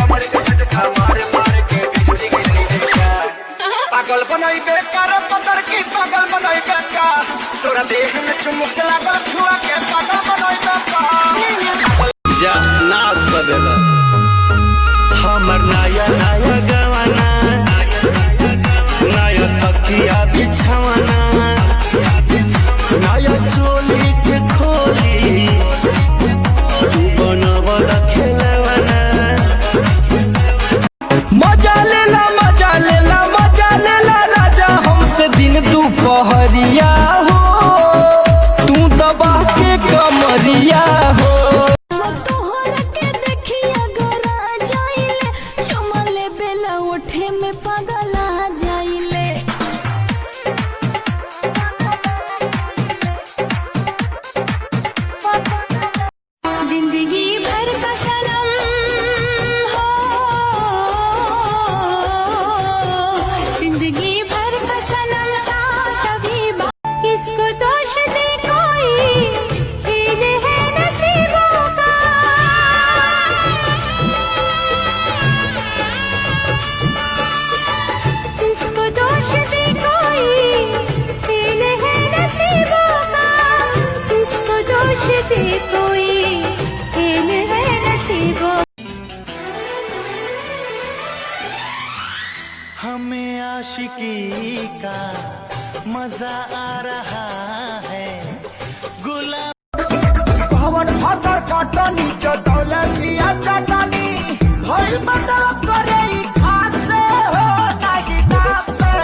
कमर के झटका मारे मारे के बिजली गिरनी देखा पागल बनाई बेकार पतर की पागल बनाई बेकार तोरा देह में चुमुक लागल छुआ के पागल बनाई बेकार जा नाश कर देला हमर नया नया गवाना नया तकिया बिछवाना नया चोली के खोली तू बनवल खेलवाना मजा लेला मजा लेला मजा लेला राजा हमसे दिन दोपहरिया हो तू दबा के कमरिया हो हमें आशिकी का मजा आ रहा है गुलाब भवन फादर काटनी चटौले पिया चटनी भइल बड़ा करे ई खास से हो नाही नास से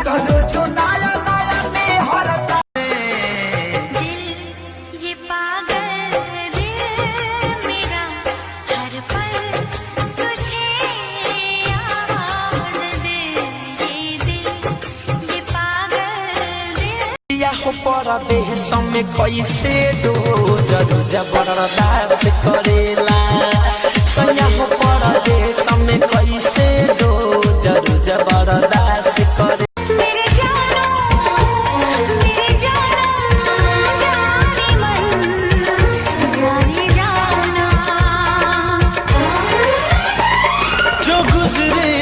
तनो चुनाया नया में हरता ये पागल दिल मेरा हर पल तुझे याद दे ये दिल ये पागल दिल या हो पर देह समय कैसे दो जरूर जबरदस्त करेला सया हो पर देह समय कैसे दो जरूर जबरदस्त करे मेरे जानो जाने मन जाने जाना जो गुजरे